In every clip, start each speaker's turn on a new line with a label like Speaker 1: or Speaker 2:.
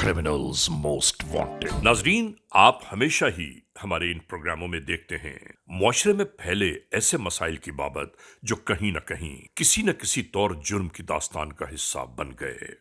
Speaker 1: criminals most wanted.
Speaker 2: नाजरीन, आप हमेशा ही हमारे इन प्रोग्रामों में देखते हैं मुआशरे में फैले ऐसे मसाइल की बाबत जो कहीं न कहीं किसी न किसी तौर जुर्म की दास्तान का हिस्सा बन गए।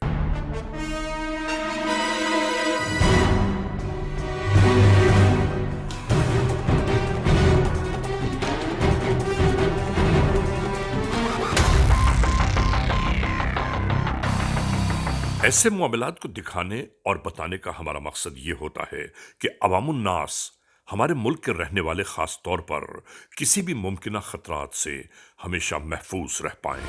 Speaker 2: ऐसे मामलात को दिखाने और बताने का हमारा मकसद ये होता है कि अवामुन नास हमारे मुल्क के रहने वाले खास तौर पर किसी भी मुमकिन खतरात से हमेशा महफूज रह पाएं।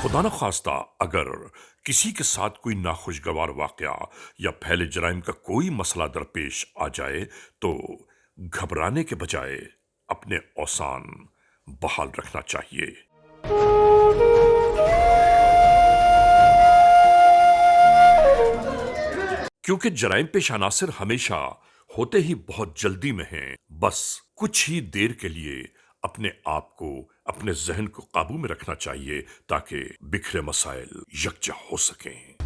Speaker 2: खुदा न खास्ता अगर किसी के साथ कोई नाखुशगवार वाकया या फैले जराइम का कोई मसला दरपेश आ जाए तो घबराने के बजाय अपने औसान बहाल रखना चाहिए। क्योंकि जराइम पेश अनासिर हमेशा होते ही बहुत जल्दी में हैं, बस कुछ ही देर के लिए अपने आप को, अपने जहन को काबू में रखना चाहिए ताकि बिखरे मसाइल यकजा हो सकें।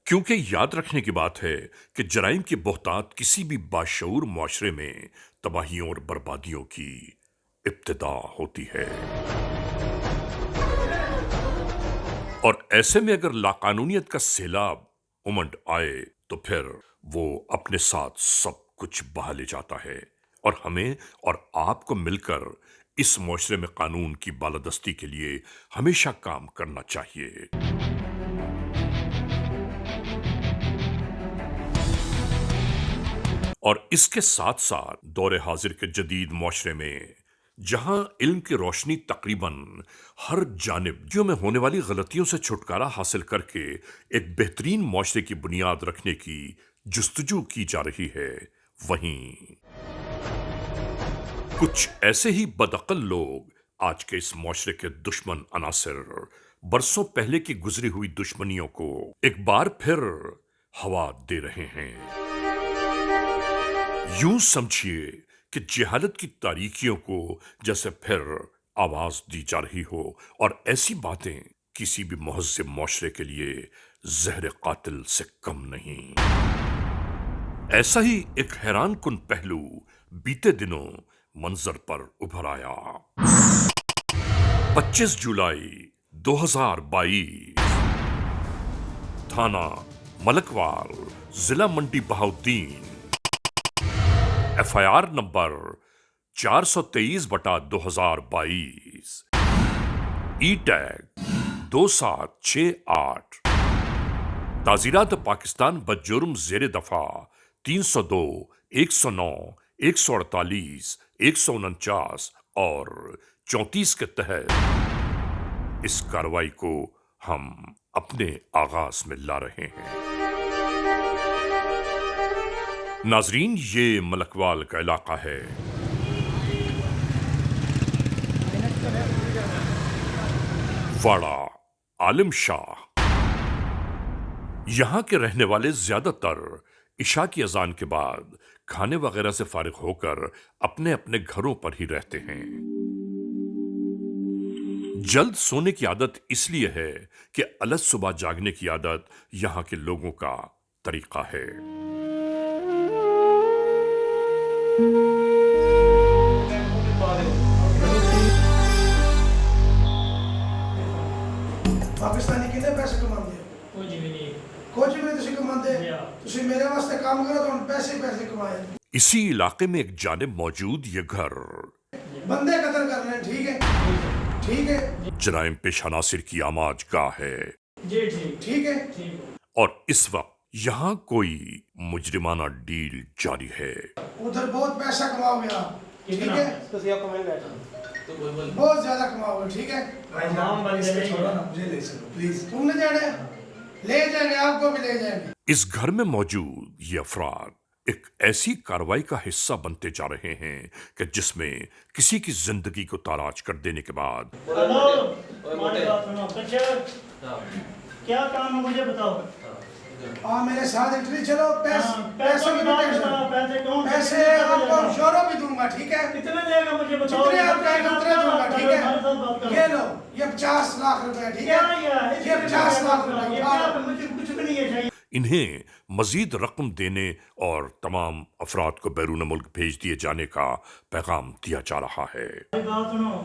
Speaker 2: क्योंकि याद रखने की बात है कि जराइम की बोहतात किसी भी बाशऊर मुआशरे में तबाहियों और बर्बादियों की इब्तिदा होती है, और ऐसे में अगर लाकानूनियत का सैलाब उमड़ आए तो फिर वो अपने साथ सब कुछ बहा ले जाता है, और हमें और आपको मिलकर इस मुआशरे में कानून की बालादस्ती के लिए हमेशा काम करना चाहिए। और इसके साथ साथ दौरे हाजिर के जदीद मुआशरे में जहां इल्म की रोशनी तकरीबन हर जानिब में होने वाली गलतियों से छुटकारा हासिल करके एक बेहतरीन मुआशरे की बुनियाद रखने की जुस्तजू की जा रही है, वहीं कुछ ऐसे ही बदअक्ल लोग आज के इस मुआशरे के दुश्मन अनासिर बरसों पहले की गुजरी हुई दुश्मनियों को एक बार फिर हवा दे रहे हैं। यूं समझिए कि जहालत की तारीकियों को जैसे फिर आवाज दी जा रही हो, और ऐसी बातें किसी भी मुहज़्ज़ब मुआशरे के लिए ज़हर कातिल से कम नहीं। ऐसा ही एक हैरान कुन पहलू बीते दिनों मंजर पर उभर आया। 25 जुलाई 2022 थाना मलकवाल, जिला मंडी बहाउद्दीन, FIR नंबर 423/2022, E-टैग 2768, ताज़ीरात पाकिस्तान बजुर्म ज़ेर दफा 302, 109, 148, 149 और 34 के तहत इस कार्रवाई को हम अपने आगाज में ला रहे हैं। नाजरीन, ये मलकवाल का इलाका है। वाड़ा आलिम शाह। यहां के रहने वाले ज्यादातर इशा की अजान के बाद खाने वगैरह से फारिग होकर अपने अपने घरों पर ही रहते हैं। जल्द सोने की आदत इसलिए है कि अलग सुबह जागने की आदत यहां के लोगों का तरीका है।
Speaker 3: पाकिस्तानी कितने पैसे कमाते हो?
Speaker 4: कुछ भी नहीं।
Speaker 3: कुछ भी नहीं कमाते। तुसी मेरे वास्ते काम करो तो पैसे पैसे कमाए।
Speaker 2: इसी इलाके में एक जानिब मौजूद ये घर
Speaker 3: बंदे कत्ल करने, ठीक है, ठीक है,
Speaker 2: जराइम पेश अनासिर की आमाज गाह है।
Speaker 4: जी ठीक
Speaker 3: ठीक है,
Speaker 2: और इस वक्त यहाँ कोई मुजरिमाना डील जारी है।
Speaker 3: उधर बहुत पैसा कमाओगे आप, ठीक
Speaker 4: कितना?
Speaker 3: है, बहुत ज्यादा कमाओगे, ठीक है।
Speaker 4: नाम बंदे नहीं
Speaker 3: छोड़ो ना, मुझे ले चलो प्लीज। तुमने जाना है, ले जाएंगे, आपको भी ले जाएंगे।
Speaker 2: इस घर में मौजूद ये अफराद ایک ایسی کارروائی کا حصہ بنتے جا رہے ہیں کہ جس میں کسی کی زندگی کو تاراج کر دینے کے بعد
Speaker 4: ہلو ہماری بات سنو کچھ کیا کام ہے مجھے بتاؤ
Speaker 3: ہاں میرے ساتھ اٹلی چلو پیسوں کی
Speaker 4: بات
Speaker 3: ٹینشن
Speaker 4: بتاؤ پیسے کون
Speaker 3: پیسے آپ کو شوروں بھی دوں گا ٹھیک ہے
Speaker 4: کتنے دے گا مجھے بتاؤ
Speaker 3: جتنے آپ کہیں گے اتنے دوں گا ٹھیک ہے یہ لو یہ 50 لاکھ روپے ٹھیک
Speaker 4: کیا
Speaker 3: ہے یہ 50 لاکھ روپے
Speaker 4: یہ
Speaker 3: اٹھا
Speaker 4: کیا
Speaker 3: لو
Speaker 4: مجھے کچھ بھی نہیں ہے چاہیے
Speaker 2: انہیں مزید رقم دینے اور تمام افراد کو بیرون ملک بھیج دیے جانے کا پیغام دیا جا رہا ہے۔
Speaker 4: ہماری بات سنو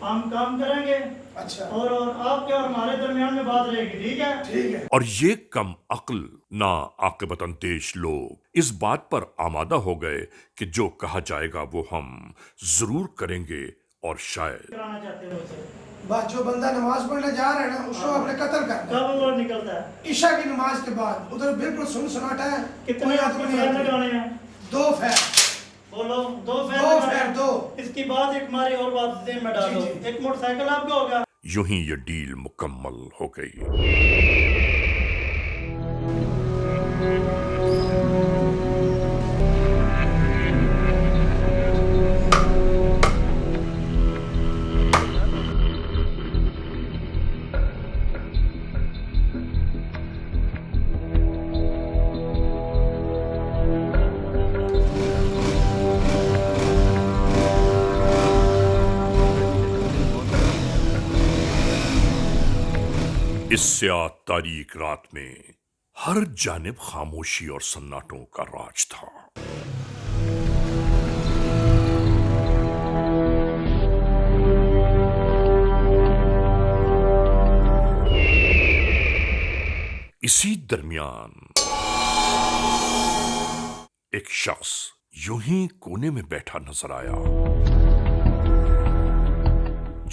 Speaker 4: ہم کام کریں گے
Speaker 3: اچھا
Speaker 4: اور آپ کے اور ہمارے درمیان میں بات رہے گی ٹھیک ہے
Speaker 3: ٹھیک ہے
Speaker 2: اور یہ کم عقل نا عاقبت اندیش لوگ اس بات پر آمادہ ہو گئے کہ جو کہا جائے گا وہ ہم ضرور کریں گے اور شاید
Speaker 4: کرانا چاہتے ہو اسے
Speaker 3: بس جو بندہ نماز پڑھنے جا رہا ہے نا اس کو اپنے قتل کرنا
Speaker 4: کب وہ نکلتا ہے
Speaker 3: عشاء کی نماز کے بعد ادھر بالکل سن سناٹا ہے
Speaker 4: کتنے
Speaker 3: کوئی
Speaker 4: آپ کو
Speaker 3: آدمی
Speaker 4: فیر
Speaker 3: نہیں
Speaker 4: لگانے ہیں
Speaker 3: 2 فیر
Speaker 4: بولو 2 فیر
Speaker 3: دو
Speaker 4: لگانے
Speaker 3: فیر
Speaker 4: ہیں۔
Speaker 3: دو
Speaker 4: اس کی بعد ایک ہماری اور بات ذہن میں ڈالو
Speaker 3: جی، جی۔
Speaker 4: ایک موٹر سائیکل آپ کا ہوگا
Speaker 2: یوں ہی یہ ڈیل مکمل ہو گئی۔ اس سیاہ تاریک رات میں ہر جانب خاموشی اور سناٹوں کا راج تھا۔ اسی درمیان ایک شخص یوں ہی کونے میں بیٹھا نظر آیا،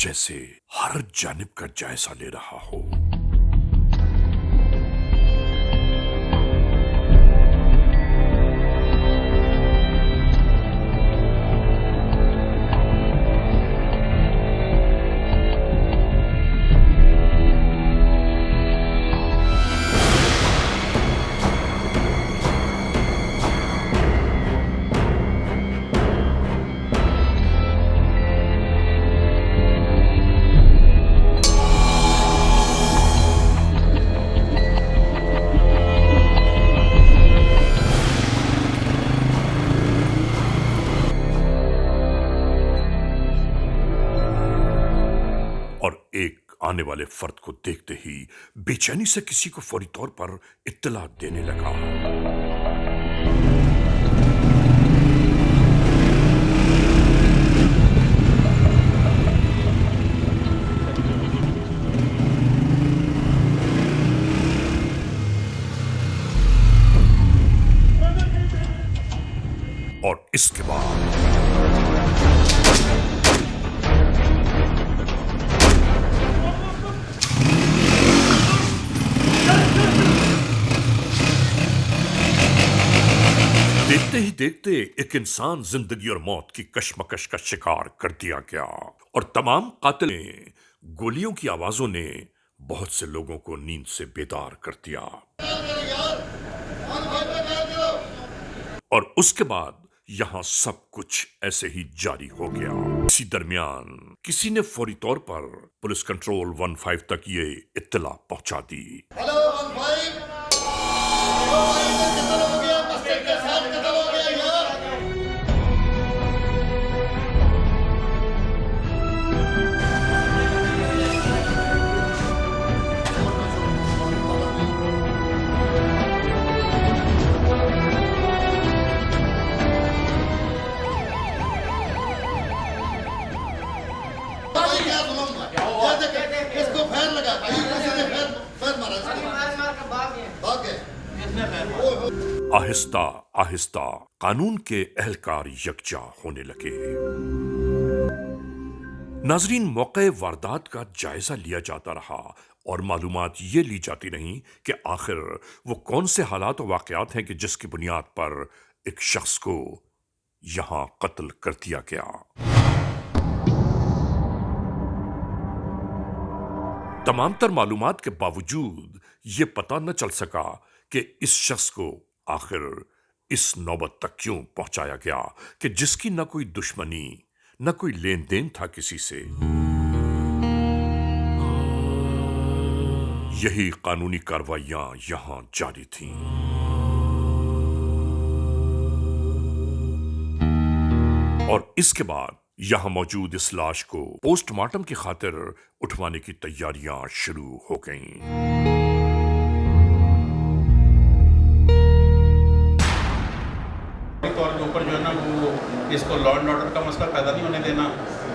Speaker 2: جیسے ہر جانب کا جائزہ لے رہا ہو۔ اور ایک آنے والے فرد کو دیکھتے ہی بے چینی سے کسی کو فوری طور پر اطلاع دینے لگا۔ اور اس کے بعد دیکھتے ہی دیکھتے ایک انسان زندگی اور موت کی کشمکش کا شکار کر دیا گیا، اور تمام قاتلیں گولیوں کی آوازوں نے بہت سے لوگوں کو نیند سے بیدار کر دیا۔ اور اس کے بعد یہاں سب کچھ ایسے ہی جاری ہو گیا۔ اسی درمیان کسی نے فوری طور پر پولیس کنٹرول 15 تک یہ اطلاع پہنچا دی۔
Speaker 5: ہلو 15 قتل ہو گیا، مسجد کے ساتھ قتل ہو گیا یار۔ کیا ظلم ہے؟ یہ دیکھیں، اس کو پھیر لگا، کسی نے پھیر مارا اس کو۔ بھاگ گئے۔
Speaker 2: آہستہ آہستہ قانون کے اہلکار یکجا ہونے لگے۔ ناظرین، موقع واردات کا جائزہ لیا جاتا رہا اور معلومات یہ لی جاتی نہیں کہ آخر وہ کون سے حالات و واقعات ہیں کہ جس کی بنیاد پر ایک شخص کو یہاں قتل کر دیا گیا۔ تمام تر معلومات کے باوجود یہ پتہ نہ چل سکا کہ اس شخص کو آخر इस नौबत तक क्यों पहुंचाया गया कि जिसकी न कोई दुश्मनी न कोई लेन देन था किसी से, यही कानूनी कार्रवाइयां यहां जारी थीं। और इसके बाद यहां मौजूद इस लाश को पोस्टमार्टम की खातिर उठवाने की तैयारियां शुरू हो गईं।
Speaker 6: तौर के ऊपर जो है ना वो इसको लॉ एंड ऑर्डर का मसला पैदा नहीं होने देना।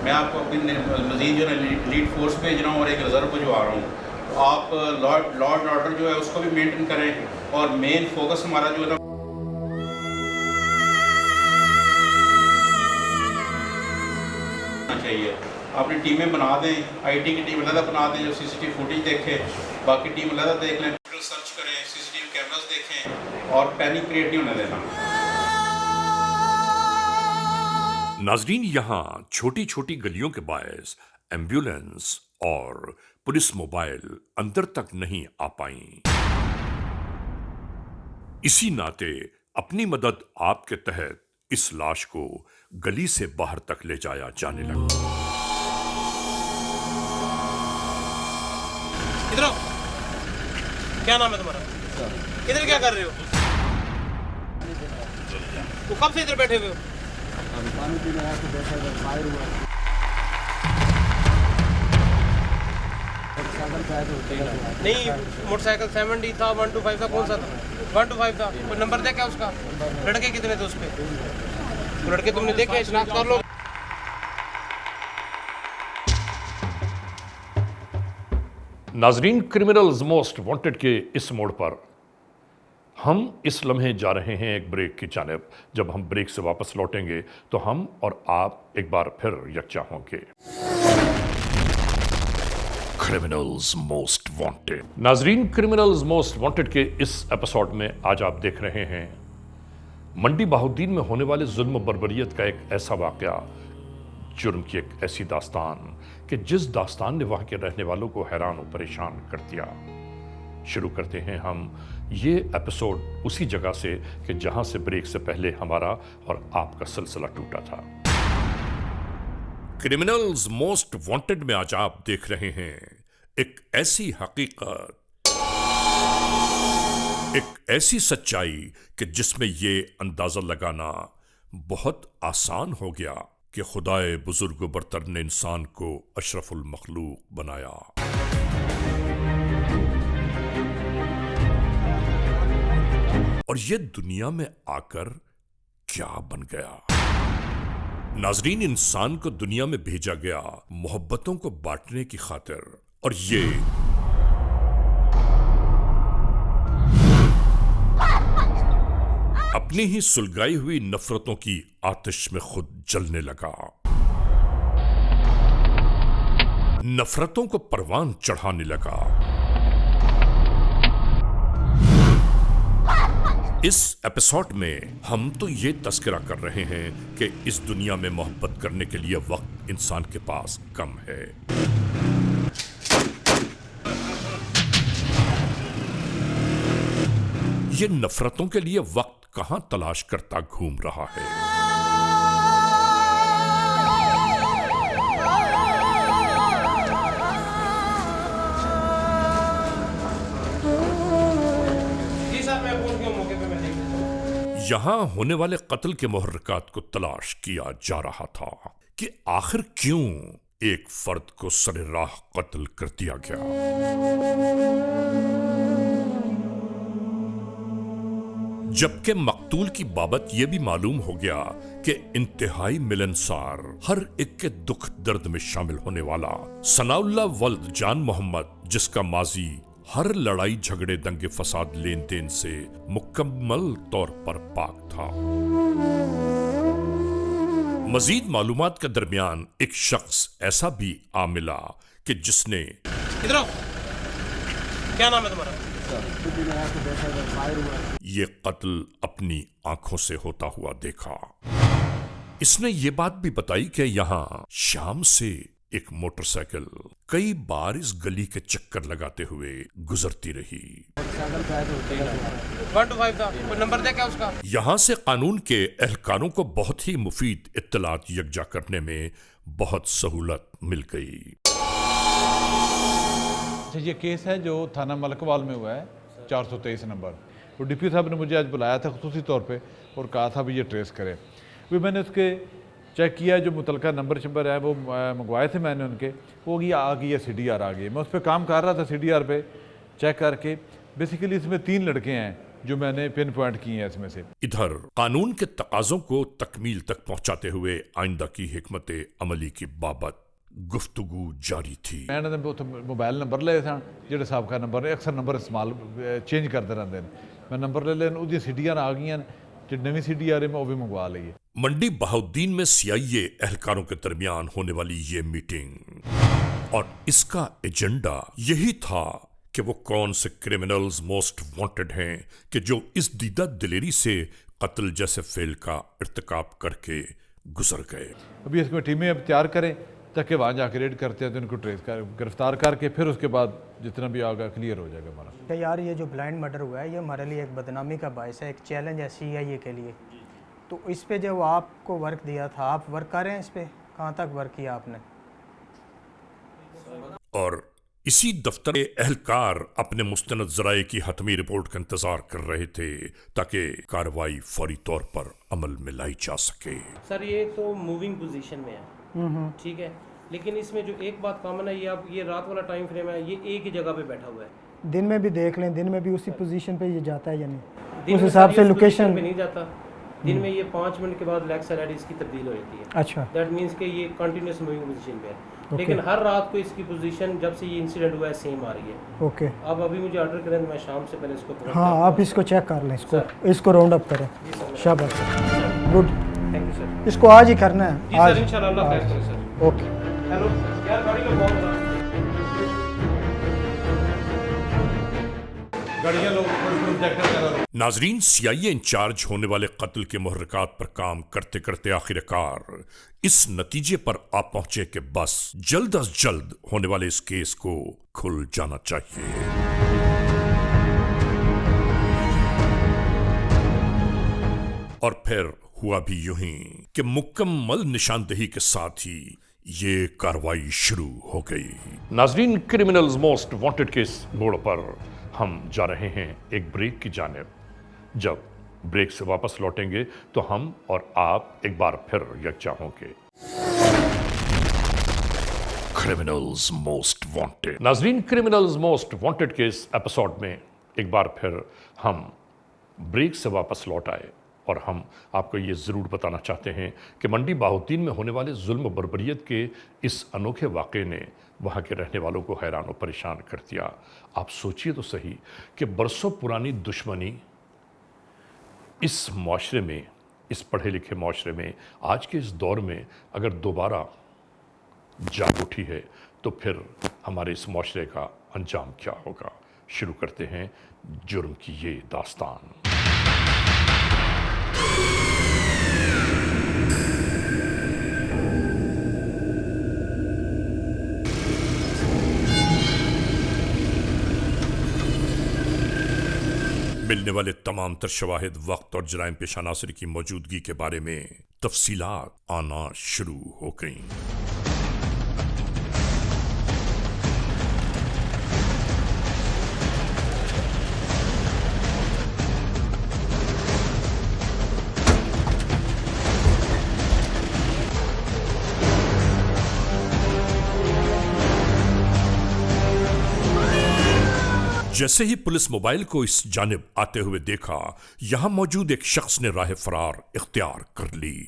Speaker 6: मैं आपको अपनी मजीद जो है लीड फोर्स भेज रहा हूँ और एक रिजर्व पे जो आ रहा हूँ, तो आप लॉ एंड ऑर्डर जो है उसको भी मेंटेन करें और मेन फोकस हमारा जो है ना चाहिए। अपनी टीमें बना दें, आईटी की टीम अलग बना दें जो सीसीटीवी फुटेज देखे, बाकी टीम अलग देख लें, सर्च करें, सीसीटीवी कैमरास देखें और पैनिक क्रिएट नहीं होने देना।
Speaker 2: नाजरीन, यहां छोटी छोटी गलियों के बायस एम्बुलेंस और पुलिस मोबाइल अंदर तक नहीं आ पाई। इसी नाते अपनी मदद आपके तहत इस लाश को गली से बाहर तक ले जाया जाने लगा।
Speaker 7: इधर आओ। क्या नाम है तुम्हारा? इधर क्या कर रहे हो? तो कब से इधर बैठे हुए हो?
Speaker 8: पानी पीने आया तो बैठा था, फायर हुआ।
Speaker 7: नहीं, मोटरसाइकिल 70 था, 125 था, कौन सा था? 125 था। कोई नंबर देखा उसका? लड़के कितने थे उस पे? तो लड़के तुमने देखे, शनाख्त कर लो।
Speaker 2: नाजरीन, क्रिमिनल्स मोस्ट वांटेड के इस मोड़ पर हम इस लम्हे जा रहे हैं एक ब्रेक की जानिब। जब हम ब्रेक से वापस लौटेंगे तो हम और आप एक बार फिर यकजा होंगे।
Speaker 1: Criminals Most Wanted.
Speaker 2: नाजरीन, क्रिमिनल्स मोस्ट वांटेड के इस एपिसोड में आज आप देख रहे हैं मंडी बहाउद्दीन में होने वाले जुल्म बर्बरियत का एक ऐसा वाकया, जुर्म की एक ऐसी दास्तान कि जिस दास्तान ने वहां के रहने वालों को हैरान और परेशान कर दिया। शुरू करते हैं हम ये एपिसोड उसी जगह से कि जहां से ब्रेक से पहले हमारा और आपका सिलसिला टूटा था। क्रिमिनल्स मोस्ट वांटेड में आज आप देख रहे हैं एक ऐसी हकीकत, एक ऐसी सच्चाई कि जिसमें ये अंदाजा लगाना बहुत आसान हो गया कि खुदाए बुजुर्ग बरतर ने इंसान को अशरफुल मखलूक बनाया। और ये दुनिया में आकर क्या बन गया। नाजरीन, इंसान को दुनिया में भेजा गया मोहब्बतों को बांटने की खातिर, और ये अपनी ही सुलगाई हुई नफरतों की आतिश में खुद जलने लगा, नफरतों को परवान चढ़ाने लगा। इस एपिसोड में हम तो ये तस्करा कर रहे हैं कि इस दुनिया में मोहब्बत करने के लिए वक्त इंसान के पास कम है। ये नफरतों के लिए वक्त कहां तलाश करता घूम रहा है। यहां होने वाले कत्ल के मुहर्रिकात को तलाश किया जा रहा था कि आखिर क्यों एक फर्द को सरेराह कत्ल कर दिया गया। जबकि मकतूल की बाबत यह भी मालूम हो गया कि इंतहाई मिलनसार, हर एक के दुख दर्द में शामिल होने वाला सनाउल्लाह वल्द जान मोहम्मद, जिसका माजी हर लड़ाई झगड़े दंगे फसाद लेन देन से मुकम्मल तौर पर पाक था। मजीद मालूमात के दरमियान एक शख्स ऐसा भी आ मिला कि जिसने
Speaker 7: इधर आओ। क्या नाम है तुम्हारा?
Speaker 2: ये कत्ल अपनी आंखों से होता हुआ देखा। इसने ये बात भी बताई कि यहां शाम से ایک موٹر سائیکل کئی بار اس گلی کے چکر لگاتے ہوئے گزرتی رہی۔
Speaker 7: 125 تھا، کوئی نمبر دے کیا اس کا؟
Speaker 2: یہاں سے قانون کے اہلکاروں کو بہت ہی مفید اطلاعات یکجا کرنے میں بہت سہولت مل گئی۔
Speaker 9: یہ کیس ہے جو تھانہ ملکوال میں ہوا ہے 423 نمبر۔ وہ ڈی پی صاحب نے مجھے آج بلایا تھا خصوصی طور پہ اور کہا تھا بھی یہ ٹریس کرے۔ بھی میں نے اس کے چیک کیا، جو متعلقہ نمبر شمبر ہے وہ منگوائے تھے میں نے ان کے، وہ آ گئی ہے CDR آ گئی۔ میں اس پہ کام کر رہا تھا CDR پہ چیک کر کے۔ بیسیکلی اس میں 3 لڑکے ہیں جو میں نے پن پوائنٹ کی ہیں اس میں سے۔
Speaker 2: ادھر قانون کے تقاضوں کو تکمیل تک پہنچاتے ہوئے آئندہ کی حکمت عملی کی بابت گفتگو جاری تھی۔
Speaker 9: میں نے موبائل نمبر لے سن جہاں سابقہ نمبر اکثر نمبر استعمال چینج کرتے رہتے ہیں، میں نمبر لے لین، وہ CDR آ گئی ہیں، جو نویں CDR ہے میں وہ بھی منگوا لی ہے۔
Speaker 2: منڈی بہاؤالدین میں CIA اہلکاروں کے درمیان ہونے والی یہ میٹنگ اور اس کا ایجنڈا یہی تھا کہ وہ کون سے کرمنلز موسٹ وانٹڈ ہیں کہ جو اس دیدہ دلیری سے قتل جیسے فعل کا ارتکاب کر کے گزر گئے۔
Speaker 9: ابھی اس میں ٹیمیں اب تیار کریں تاکہ وہاں جا کے ریڈ کرتے ہیں تو ان کو گرفتار کر کے پھر اس کے بعد جتنا بھی آگا کلیئر ہو جائے گا ہمارا۔
Speaker 10: کہ یار یہ جو بلائنڈ مرڈر ہوا ہے یہ ہمارے لیے ایک بدنامی کا باعث ہے، ایک چیلنج ہے CIA کے لیے۔ تو اس پہ جو آپ کو ورک دیا تھا، آپ ورک کر رہے ہیں اس پہ؟ کہاں تک ورک کیا آپ نے؟
Speaker 2: اور اسی دفتر اہلکار اپنے مستند ذرائع کی حتمی رپورٹ کا انتظار کر رہے تھے تاکہ کارروائی فوری طور پر عمل میں لائی جا سکے۔
Speaker 7: سر یہ تو موونگ پوزیشن میں ہے، ٹھیک ہے، لیکن اس میں جو ایک بات کامن ہے، یہ اب یہ رات والا ٹائم فریم ہے، یہ ایک ہی جگہ پہ بیٹھا ہوا ہے۔
Speaker 10: دن میں بھی دیکھ لیں، دن میں بھی اسی پوزیشن پہ یہ جاتا ہے یا نہیں؟
Speaker 7: دن
Speaker 10: اس
Speaker 7: میں
Speaker 10: حساب سے
Speaker 7: اس
Speaker 10: لوکیشن
Speaker 7: پوزیشن پہ نہیں جاتا، دن میں یہ 5 منٹ کے بعد لیگ سائڈ اس کی تبدیل ہو جاتی ہے۔
Speaker 10: اچھا،
Speaker 7: دیٹ مینس کہ یہ کنٹینیوس موونگ پوزیشن پہ ہے، لیکن ہر رات کو اس کی پوزیشن جب سے یہ انسیڈنٹ ہوا ہے سیم آ رہی ہے۔
Speaker 10: اوکے،
Speaker 7: اب ابھی مجھے آرڈر کریں تو میں شام سے پہلے اس کو
Speaker 10: ہاں آپ اس کو چیک کر لیں، اس کو راؤنڈ اپ کریں۔ شاباش، گڈ،
Speaker 7: تھینک یو سر۔
Speaker 10: اس کو آج ہی کرنا ہے،
Speaker 7: جی
Speaker 10: آج
Speaker 7: سر، انشاءاللہ اللہ خیر کرے سر۔
Speaker 10: اوکے۔
Speaker 7: ہیلو یار، گاڑی میں بہت بڑا
Speaker 9: گاڑیاں لوگ پروجیکٹر کرا لو۔
Speaker 2: ناظرین، CIA انچارج ہونے والے قتل کے محرکات پر کام کرتے کرتے آخرکار اس نتیجے پر آ پہنچے کہ بس جلد از جلد ہونے والے اس کیس کو کھل جانا چاہیے۔ اور پھر ہوا بھی یوں ہی کہ مکمل نشاندہی کے ساتھ ہی یہ کارروائی شروع ہو گئی۔ ناظرین، کرمنلز موسٹ وانٹڈ کیس موڑ پر ہم جا رہے ہیں ایک بریک کی جانب۔ جب بریک سے واپس لوٹیں گے تو ہم اور آپ ایک بار پھر یکجا ہوں گے۔
Speaker 1: Criminals Most Wanted.
Speaker 2: ناظرین، criminals most wanted case episode میں ایک بار پھر ہم بریک سے واپس لوٹ آئے اور ہم آپ کو یہ ضرور بتانا چاہتے ہیں کہ منڈی بہاؤالدین میں ہونے والے ظلم و بربریت کے اس انوکھے واقعے نے وہاں کے رہنے والوں کو حیران و پریشان کر دیا۔ آپ سوچئے تو صحیح کہ برسوں پرانی دشمنی اس معاشرے میں، اس پڑھے لکھے معاشرے میں، آج کے اس دور میں اگر دوبارہ جاگ اٹھی ہے تو پھر ہمارے اس معاشرے کا انجام کیا ہوگا۔ شروع کرتے ہیں جرم کی یہ داستان۔ ملنے والے تمام تر شواہد، وقت اور جرائم پیشہ عناصر کی موجودگی کے بارے میں تفصیلات آنا شروع ہو گئیں۔ جیسے ہی پولیس موبائل کو اس جانب آتے ہوئے دیکھا، یہاں موجود ایک شخص نے راہ فرار اختیار کر لی۔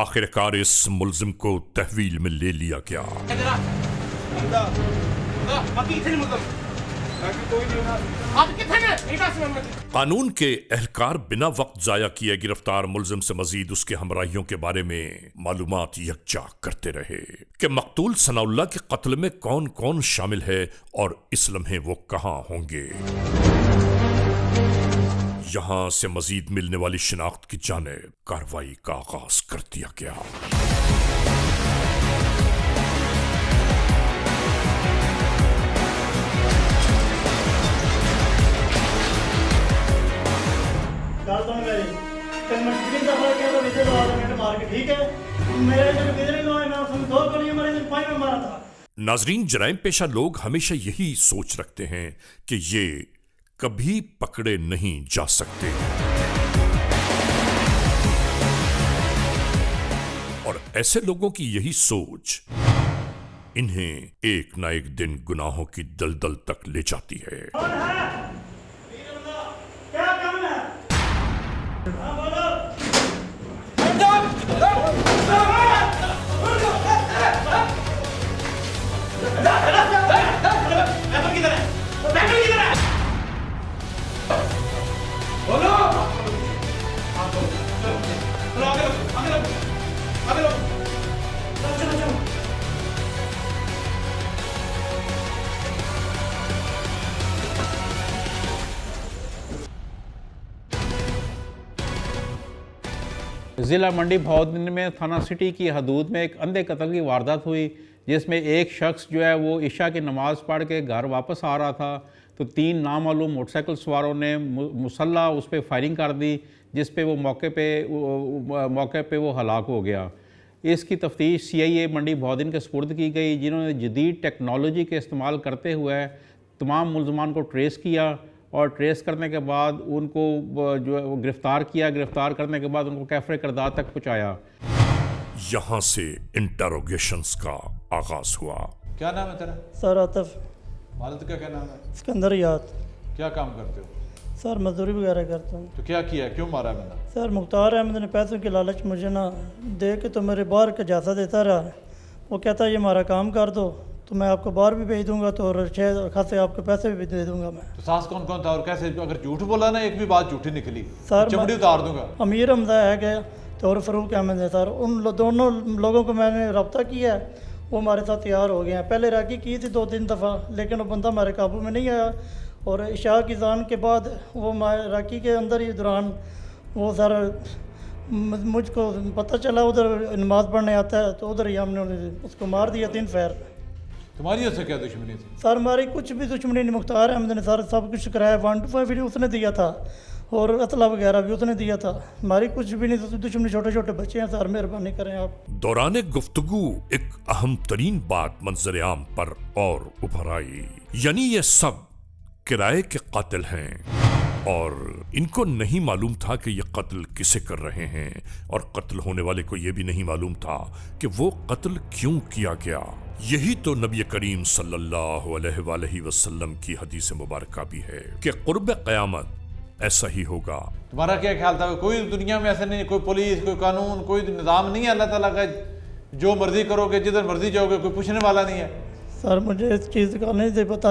Speaker 2: آخرکار اس ملزم کو تحویل میں لے لیا گیا۔ قانون کے اہلکار بنا وقت ضائع کیے گرفتار ملزم سے مزید اس کے ہمراہیوں کے بارے میں معلومات یکجا کرتے رہے کہ مقتول ثناء اللہ کے قتل میں کون کون شامل ہے اور اس لمحے وہ کہاں ہوں گے۔ यहाँ से मजीद मिलने वाली शिनाख्त की जानिब कार्रवाई का आगाज कर दिया गया।
Speaker 4: ਗੱਲ ਸੁਣ ਮੇਰੀ ਤੇ ਮੈਂ ਜਿੰਨੀ ਦਫਾ ਕਿਹਾ ਤਾਂ ਵਿਸੇ ਲਵਾ ਦੇंगे मार के ठीक है मेरे जो विधरे लो मैं तुम दो गोलियां मारी तो पांच में मारा था।
Speaker 2: नाजरीन, जराइम पेशा लोग हमेशा यही सोच रखते हैं कि ये कभी पकड़े नहीं जा सकते और ऐसे लोगों की यही सोच इन्हें एक ना एक दिन गुनाहों की दलदल तक ले जाती है।
Speaker 4: कौन है? क्या काम है? हाँ, बोलो।
Speaker 6: ज़िला मंडी बहाउद्दीन में थाना सिटी की हदूद में एक अंधे कत्ल की वारदात हुई, जिसमें एक शख्स जो है वो इशा की नमाज़ पढ़ के घर वापस आ रहा था तो 3 नामालूम मोटरसाइकिल सवारों ने मुसल्ला उस पर फायरिंग कर दी, जिस पे वो मौके पे वो हलाक हो गया। इसकी तफ्तीश CIA मंडी बहाउद्दीन के सुपुर्द की गई, जिन्होंने जदीद टेक्नोलॉजी के इस्तेमाल करते हुए तमाम मुलजमान को ट्रेस किया और ट्रेस करने के बाद उनको जो है वो गिरफ़्तार किया। गिरफ़्तार करने के बाद उनको कैफरे करदार तक पहुँचाया।
Speaker 2: यहाँ से इंटरोगेशंस का आगाज हुआ।
Speaker 9: क्या नाम है तेरा?
Speaker 4: सर आतिफ।
Speaker 9: वालिद का क्या नाम है?
Speaker 4: सिकंदर याद।
Speaker 9: क्या काम करते हो?
Speaker 4: सर मजदूरी वगैरह करता हूँ।
Speaker 9: तो क्या किया, क्यों मारा मैंने?
Speaker 4: सर मुख्तार अहमद ने पैसों की लालच मुझे ना दे के तो मेरे बाहर का जासा देता रहा। वो कहता है ये हमारा काम कर दो तो मैं आपको बाहर भी भेज दूंगा तो और खासे आपके पैसे भी दे दूंगा मैं।
Speaker 9: तो सास कौन कौन था और कैसे? अगर झूठ बोला ना, एक भी बात झूठी निकली
Speaker 4: सर
Speaker 9: चमड़ी उतार दूंगा।
Speaker 4: अमीर हमदा है गया तो और फ़रूक अहमद है सर, उन दोनों लोगों को मैंने रब्ता किया है, वो हमारे साथ तैयार हो गए हैं। पहले राकी की थी 2-3 दफ़ा, लेकिन वो बंदा हमारे काबू में नहीं आया और इशा की जान के बाद वो राकी के अंदर ही दौरान वो सर मुझको पता चला उधर नमाज़ पढ़ने आता है तो उधर ही हमने उसको मार दिया 3 फायर।
Speaker 9: तुम्हारी उससे क्या दुश्मनी थी?
Speaker 4: सर हमारी कुछ भी दुश्मनी नहीं, मुख्तार अहमद ने सर सब कुछ कराया, 1 to 5 उसने दिया था और असला वगैरह भी उसने दिया था। हमारी कुछ भी नहीं दुश्मनी, छोटे छोटे बच्चे हैं सर, मेहरबानी करें आप।
Speaker 2: दौरान गुफ्तगू एक अहम तरीन बात मंजर आम पर और उभर आई, यानी ये सब किराए के कातिल हैं और इनको नहीं मालूम था कि ये कत्ल किसे कर रहे हैं और कत्ल होने वाले को ये भी नहीं मालूम था कि वो कत्ल क्यों किया गया। यही तो नबी करीम सल्लल्लाहु अलैहि वसल्लम की हदीस मुबारक भी है कि कुर्ब क़यामत ऐसा ही होगा।
Speaker 9: तुम्हारा क्या ख्याल था? कोई दुनिया में ऐसा नहीं, कोई पुलिस, कोई कानून, कोई निज़ाम नहीं है अल्लाह ताला का, जो मर्जी करोगे जिधर मर्जी जाओगे, कोई पूछने वाला नहीं है।
Speaker 4: सर मुझे इस चीज़ का नहीं पता,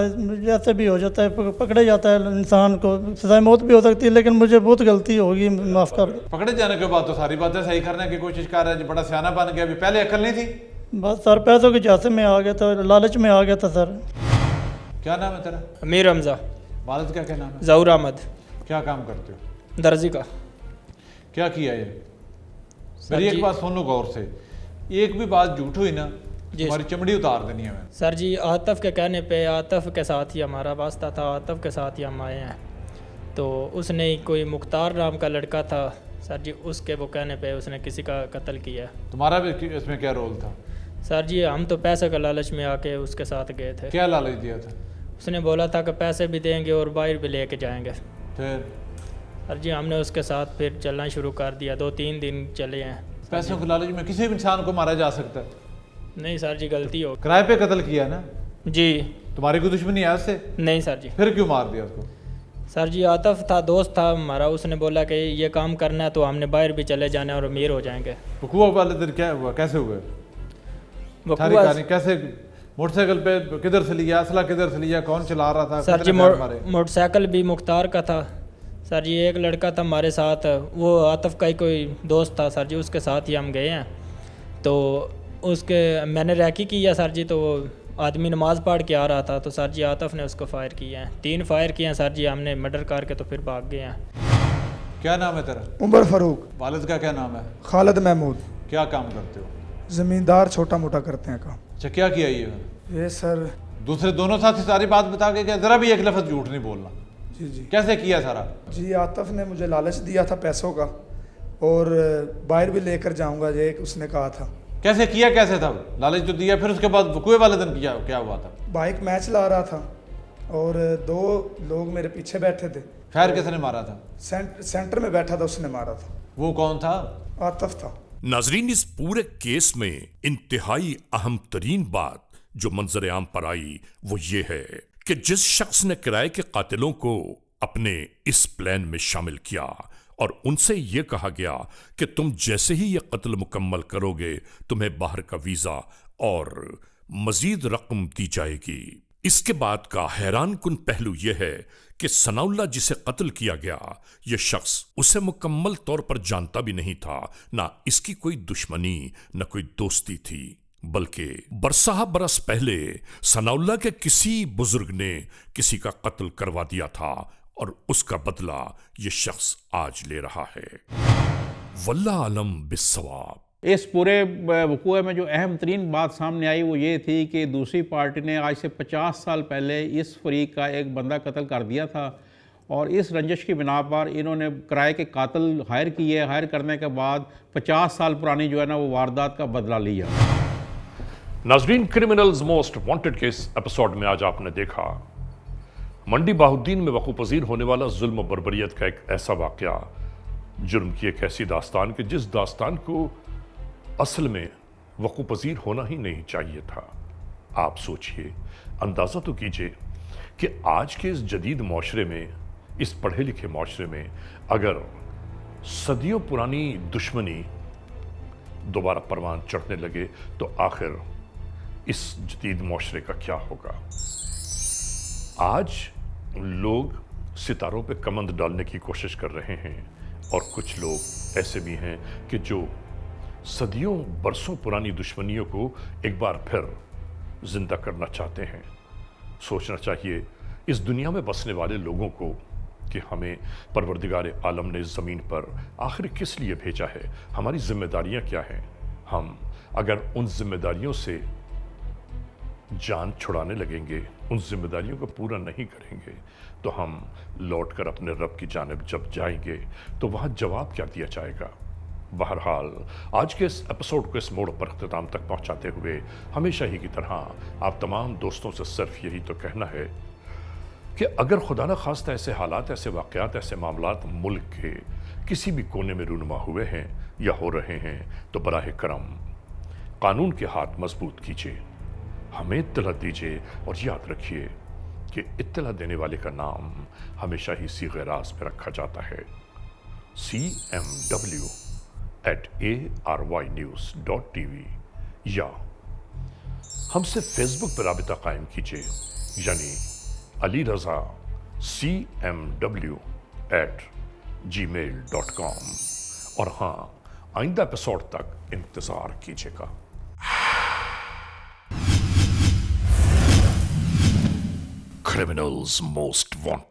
Speaker 4: ऐसे भी हो जाता है, पकड़े जाता है इंसान को, सज़ाए मौत भी हो सकती है, लेकिन मुझे बहुत गलती होगी, माफ़ कर दो।
Speaker 9: पकड़े जाने के बाद तो सारी बातें सही करने की कोशिश कर रहा है, जो बड़ा सियाना बन गया, अभी पहले अकल नहीं थी।
Speaker 4: बस सर पैसों के झांसे में आ गया था, लालच में आ गया था सर।
Speaker 9: क्या नाम है तेरा?
Speaker 7: अमीर हमजा।
Speaker 9: वालिद का क्या नाम है?
Speaker 7: ज़हूर अहमद।
Speaker 9: क्या काम करते हो?
Speaker 7: दर्जी का।
Speaker 9: क्या किया ये? मेरी एक बात सुन लो गौर से, एक भी बात झूठ हुई ना हमारी चमड़ी उतार देनी है।
Speaker 7: सर जी आतिफ के कहने पे, आतिफ के साथ ही हमारा वास्ता था, आतिफ के साथ ही हम आए हैं। तो उसने कोई मुख्तार नाम का लड़का था सर जी, उसके वो कहने पे उसने किसी का कत्ल किया।
Speaker 9: तुम्हारा भी इसमें क्या रोल था?
Speaker 7: सर जी हम तो पैसे का लालच में आके उसके साथ गए थे।
Speaker 9: क्या लालच दिया था?
Speaker 7: उसने बोला था कि पैसे भी देंगे और बाहर भी लेके जाएंगे।
Speaker 9: फिर
Speaker 7: सर जी हमने उसके साथ फिर चलना शुरू कर दिया, 2-3 दिन चले हैं।
Speaker 9: पैसों के लालच में किसी भी इंसान को मारा जा सकता है?
Speaker 7: नहीं सर जी गलती हो।
Speaker 9: किराए पे कत्ल किया ना
Speaker 7: जी।
Speaker 9: तुम्हारी कोई दुश्मनी है उससे?
Speaker 7: नहीं सर जी।
Speaker 9: फिर क्यों मार दिया उसको?
Speaker 7: सर जी आतिफ था, दोस्त था हमारा, उसने बोला कि ये काम करना है तो हमने बाहर भी चले जाना और अमीर हो जाएंगे।
Speaker 9: वकूआ वाले दिन क्या हुआ, कैसे हुए? सारी कहानी कैसे, मोटरसाइकिल पे किधर से लिया, असला किधर से लिया, कौन चला रहा था?
Speaker 7: सर जी मोटरसाइकिल भी मुख्तार का था सर जी, एक लड़का था हमारे साथ, वो आतिफ का ही कोई दोस्त था सर जी, उसके साथ ही हम गए हैं। तो उसके मैंने रैकी किया सर जी, तो वो आदमी नमाज़ पढ़ के आ रहा था तो सर जी आतिफ ने उसको फायर किए हैं, 3 फायर किए हैं सर जी, हमने मर्डर करके तो फिर भाग गए हैं।
Speaker 9: क्या नाम है तेरा?
Speaker 3: उमर फारूक।
Speaker 9: वालिद का क्या नाम है?
Speaker 3: खालिद महमूद।
Speaker 9: क्या काम करते हो?
Speaker 3: ज़मींदार छोटा मोटा करते हैं काम।
Speaker 9: अच्छा, क्या किया
Speaker 3: ये सर
Speaker 9: दूसरे दोनों साथी सारी बात बता के क्या, जरा भी एक लफ्ज़ झूठ नहीं बोलना।
Speaker 3: जी जी
Speaker 9: कैसे किया सारा?
Speaker 3: जी आतिफ ने मुझे लालच दिया था पैसों का, और बाहर भी लेकर जाऊंगा ये उसने कहा था।
Speaker 9: कैसे किया, कैसे था? लालच तो दिया, फिर उसके बाद वकूए वाले दिन क्या हुआ था?
Speaker 3: बाइक मैच ला रहा था और 2 लोग मेरे पीछे बैठे थे।
Speaker 9: खैर किसने मारा था?
Speaker 3: सेंटर में बैठा था, उसने मारा था।
Speaker 9: वो कौन था?
Speaker 3: आतिफ था।
Speaker 2: नाजरीन, इस पूरे केस में इंतहाई अहम तरीन बात जो मंजर आम पर आई वो ये है कि जिस शख्स ने किराए के कातिलों को अपने इस प्लान में शामिल किया और उनसे यह कहा गया कि तुम जैसे ही यह कत्ल मुकम्मल करोगे तुम्हें बाहर का वीजा और मजीद रकम दी जाएगी। इसके बाद का हैरान कुन पहलू यह है कि सनाउल्लाह जिसे कत्ल किया गया यह शख्स उसे मुकम्मल तौर पर जानता भी नहीं था, ना इसकी कोई दुश्मनी न कोई दोस्ती थी, बल्कि बरसाह बरस पहले सनाउल्लाह के किसी बुजुर्ग ने किसी का कत्ल करवा दिया था और उसका बदला यह शख्स आज ले रहा है। वल्लाह आलम बिस्सवाब।
Speaker 6: इस पूरे वकूए में जो अहम तरीन बात सामने आई वो ये थी कि दूसरी पार्टी ने आज से 50 साल पहले इस फरीक का एक बंदा कत्ल कर दिया था और इस रंजिश की बिना पर इन्होंने किराए के कातिल हायर किए। हायर करने के बाद 50 साल पुरानी जो है ना वो वारदात का बदला लिया।
Speaker 2: नाजरीन, क्रिमिनल्स मोस्ट वांटेड के इस एपिसोड में आज आपने देखा मंडी बाहुद्दीन में वकू पजीर होने वाला जुल्म और बर्बरियत का एक ऐसा वाक़या, जुर्म की एक ऐसी दास्तान कि जिस दास्तान को असल में वकू पजीर होना ही नहीं चाहिए था। आप सोचिए, अंदाज़ा तो कीजिए कि आज के इस जदीद माशरे में, इस पढ़े लिखे माशरे में अगर सदियों पुरानी दुश्मनी दोबारा परवान चढ़ने लगे तो आखिर इस जदीद माशरे का क्या होगा। आज लोग सितारों पे कमंद डालने की कोशिश कर रहे हैं और कुछ लोग ऐसे भी हैं कि जो सदियों बरसों पुरानी दुश्मनियों को एक बार फिर जिंदा करना चाहते हैं। सोचना चाहिए इस दुनिया में बसने वाले लोगों को कि हमें परवरदिगार आलम ने इस ज़मीन पर आखिर किस लिए भेजा है, हमारी जिम्मेदारियां क्या हैं। हम अगर उन जिम्मेदारियों से जान छुड़ाने लगेंगे, उन जिम्मेदारियों को पूरा नहीं करेंगे, तो हम लौटकर अपने रब की जानिब जब जाएंगे तो वहाँ जवाब क्या दिया जाएगा। बहरहाल, आज के इस एपिसोड को इस मोड़ पर अख्तिताम तक पहुँचाते हुए हमेशा ही की तरह आप तमाम दोस्तों से सिर्फ यही तो कहना है कि अगर खुदा न खास्ता ऐसे हालात, ऐसे वाक़यात, ऐसे मामलात मुल्क के किसी भी कोने में रूनुमा हुए हैं या हो रहे हैं तो बराह करम कानून के हाथ मजबूत कीजिए, हमें इत्तला दीजिए और याद रखिए कि इत्तला देने वाले का नाम हमेशा ही सीग़े राज़ में रखा जाता है। cmw@arYnews.tv या हमसे फेसबुक पर राबिता कायम कीजिए, यानी अली रज़ा cmw@gmail.com। और हाँ, आइंदा एपिसोड तक इंतज़ार कीजिएगा।
Speaker 1: Criminals most wanted.